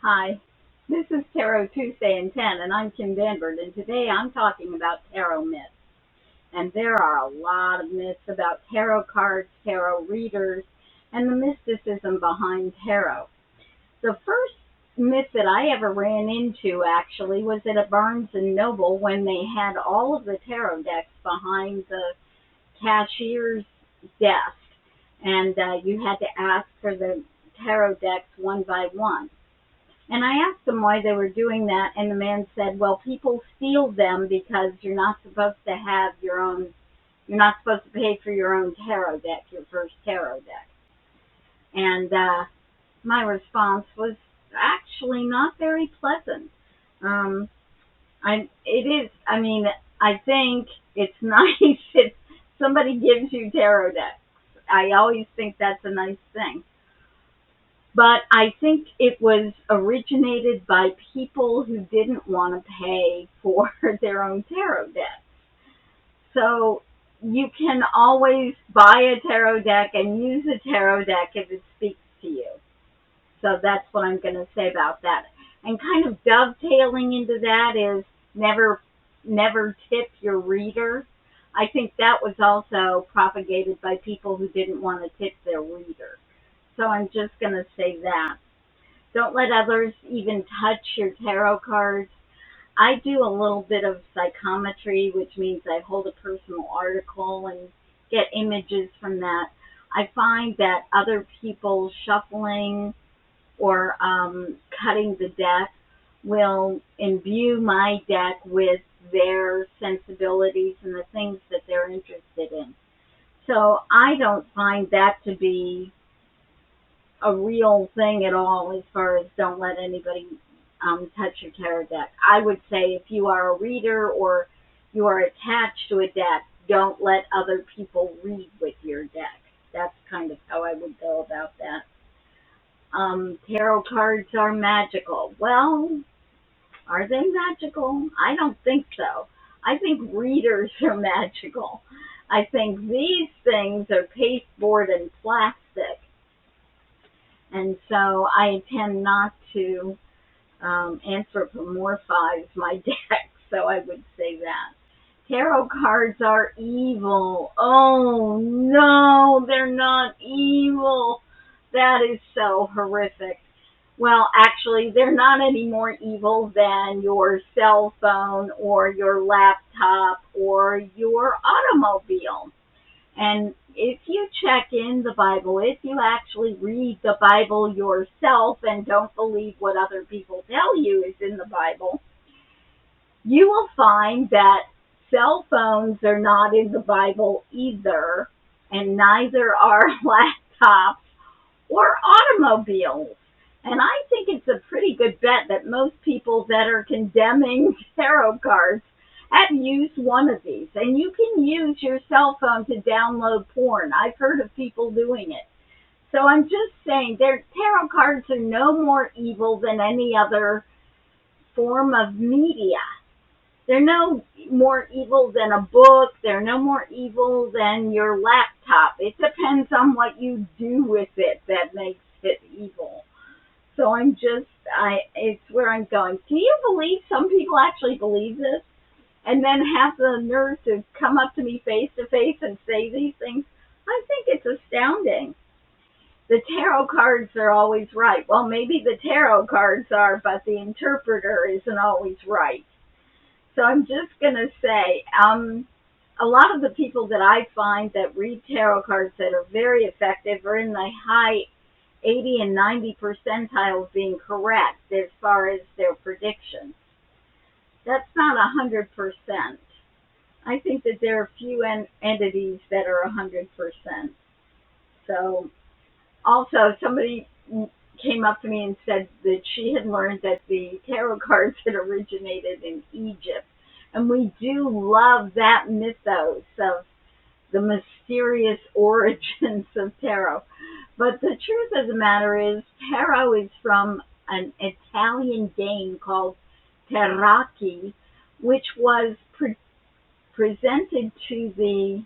Hi, this is Tarot Tuesday in 10, and I'm Kim Danvert, and today I'm talking about tarot myths. And there are a lot of myths about tarot cards, tarot readers, and the mysticism behind tarot. The first myth that I ever ran into actually was at a Barnes and Noble when they had all of the tarot decks behind the cashier's desk, and you had to ask for the tarot decks one by one. And I asked them why they were doing that, and the man said, well, people steal them because you're not supposed to pay for your own tarot deck, your first tarot deck. And my response was actually not very pleasant. Um, I think it's nice if somebody gives you tarot decks. I always think that's a nice thing. But I think it was originated by people who didn't want to pay for their own tarot deck. So you can always buy a tarot deck and use a tarot deck if it speaks to you. So that's what I'm going to say about that. And kind of dovetailing into that is never tip your reader. I think that was also propagated by people who didn't want to tip their reader. So I'm just going to say that. Don't let others even touch your tarot cards. I do a little bit of psychometry, which means I hold a personal article and get images from that. I find that other people shuffling or cutting the deck will imbue my deck with their sensibilities and the things that they're interested in. So I don't find that to be a real thing at all as far as don't let anybody touch your tarot deck. I would say if you are a reader or you are attached to a deck, don't let other people read with your deck. That's kind of how I would go about that. Tarot cards are magical. Well, are they magical? I don't think so. I think readers are magical. I think these things are pasteboard and plastic. And so I tend not to anthropomorphize my deck, so I would say that. Tarot cards are evil. Oh no, they're not evil. That is so horrific. Well, actually, they're not any more evil than your cell phone or your laptop or your automobile. And if you check in the Bible, if you actually read the Bible yourself and don't believe what other people tell you is in the Bible, you will find that cell phones are not in the Bible either, and neither are laptops or automobiles. And I think it's a pretty good bet that most people that are condemning tarot cards have used one of these. And you can use your cell phone to download porn. I've heard of people doing it. So I'm just saying, their tarot cards are no more evil than any other form of media. They're no more evil than a book. They're no more evil than your laptop. It depends on what you do with it that makes it evil. So it's where I'm going. Do you believe some people actually believe this and then have the nerve to come up to me face to face and say these things? I think it's astounding. The tarot cards are always right. Well, maybe the tarot cards are, but the interpreter isn't always right. So I'm just going to say, a lot of the people that I find that read tarot cards that are very effective are in the high 80 and 90 percentile of being correct as far as their predictions. That's not 100%. I think that there are few entities that are 100%. So also somebody came up to me and said that she had learned that the tarot cards had originated in Egypt. And we do love that mythos of the mysterious origins of tarot. But the truth of the matter is, tarot is from an Italian game called Tarocchi, which was presented to the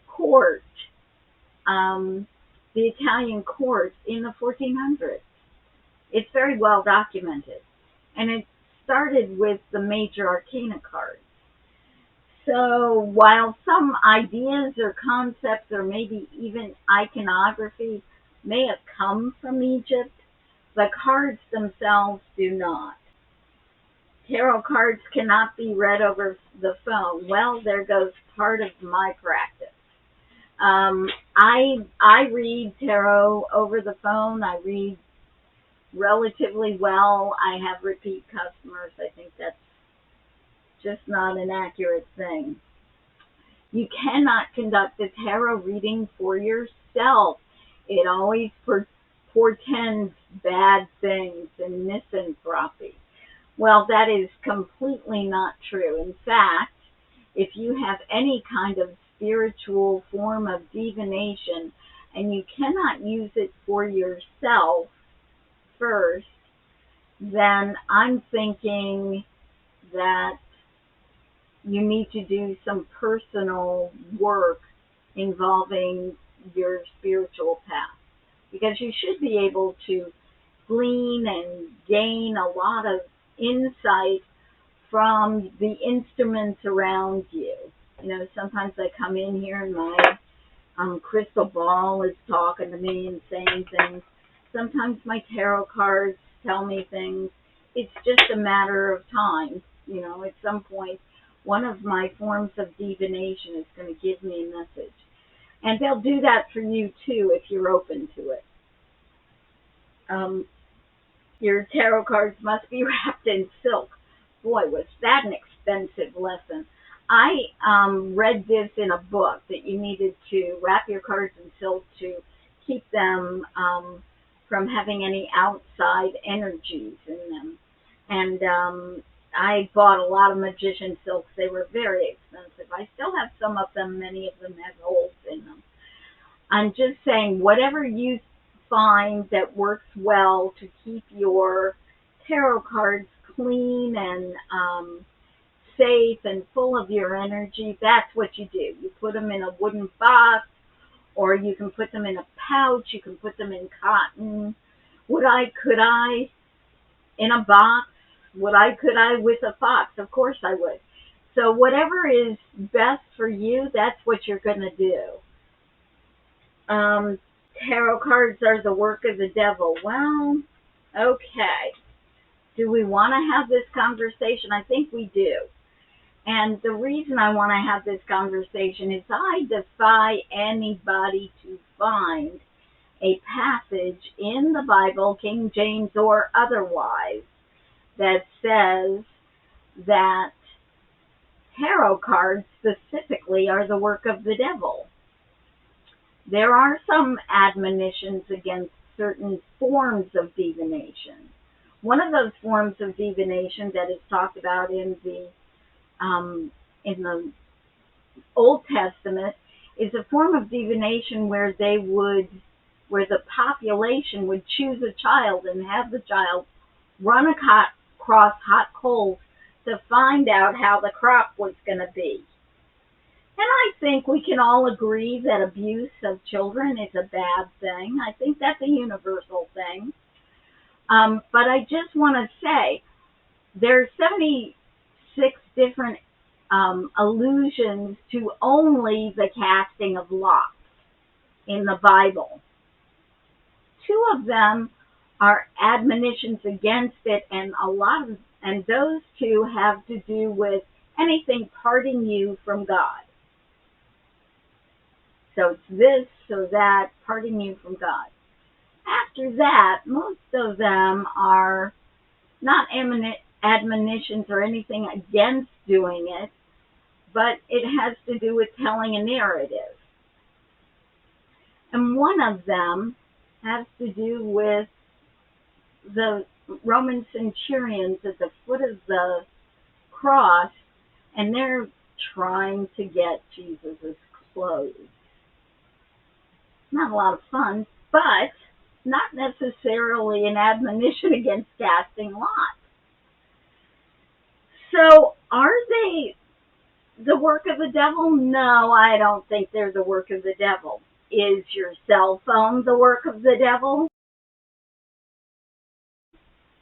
court, um, the Italian court in the 1400s. It's very well documented. And it started with the major arcana cards. So while some ideas or concepts or maybe even iconography may have come from Egypt, the cards themselves do not. Tarot cards cannot be read over the phone. Well, there goes part of my practice. I read tarot over the phone. I read relatively well. I have repeat customers. I think that's just not an accurate thing. You cannot conduct a tarot reading for yourself. It always portends bad things and misanthropy. Well, that is completely not true. In fact, if you have any kind of spiritual form of divination and you cannot use it for yourself first, then I'm thinking that you need to do some personal work involving your spiritual path, because you should be able to glean and gain a lot of insight from the instruments around you. You know, sometimes I come in here and my crystal ball is talking to me and saying things. Sometimes my tarot cards tell me things. It's just a matter of time. You know, at some point, one of my forms of divination is going to give me a message. And they'll do that for you too if you're open to it. Your tarot cards must be wrapped in silk. Boy, was that an expensive lesson. I read this in a book that you needed to wrap your cards in silk to keep them from having any outside energies in them. And I bought a lot of magician silks. They were very expensive. I still have some of them. Many of them have holes in them. I'm just saying, whatever you find that works well to keep your tarot cards clean and safe and full of your energy, that's what you do. You put them in a wooden box, or you can put them in a pouch. You can put them in cotton. Could I, in a box? Could I with a box? Of course I would. So whatever is best for you, that's what you're going to do. Tarot cards are the work of the devil. Well, okay. Do we want to have this conversation? I think we do. And the reason I want to have this conversation is I defy anybody to find a passage in the Bible, King James or otherwise, that says that tarot cards specifically are the work of the devil. There are some admonitions against certain forms of divination. One of those forms of divination that is talked about in the Old Testament is a form of divination where the population would choose a child and have the child run across hot coals to find out how the crop was going to be. And I think we can all agree that abuse of children is a bad thing. I think that's a universal thing. But I just want to say there's 76 different allusions to only the casting of lots in the Bible. 2 of them are admonitions against it, and those 2 have to do with anything parting you from God. So it's this, so that, parting you from God. After that, most of them are not admonitions or anything against doing it, but it has to do with telling a narrative. And one of them has to do with the Roman centurions at the foot of the cross, and they're trying to get Jesus' clothes. Not a lot of fun, but not necessarily an admonition against casting lots. So are they the work of the devil? No, I don't think they're the work of the devil. Is your cell phone the work of the devil?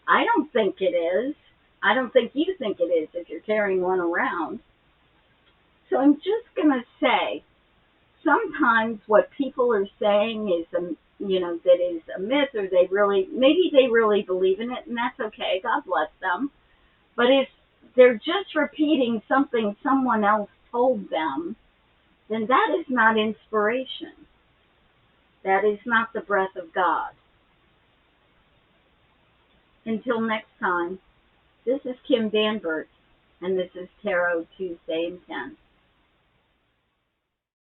I don't think it is. I don't think you think it is if you're carrying one around. So I'm just going to say, sometimes what people are saying is, that is a myth, or maybe they really believe in it, and that's okay. God bless them. But if they're just repeating something someone else told them, then that is not inspiration. That is not the breath of God. Until next time, this is Kim Danbert, and this is Tarot Tuesday in 10.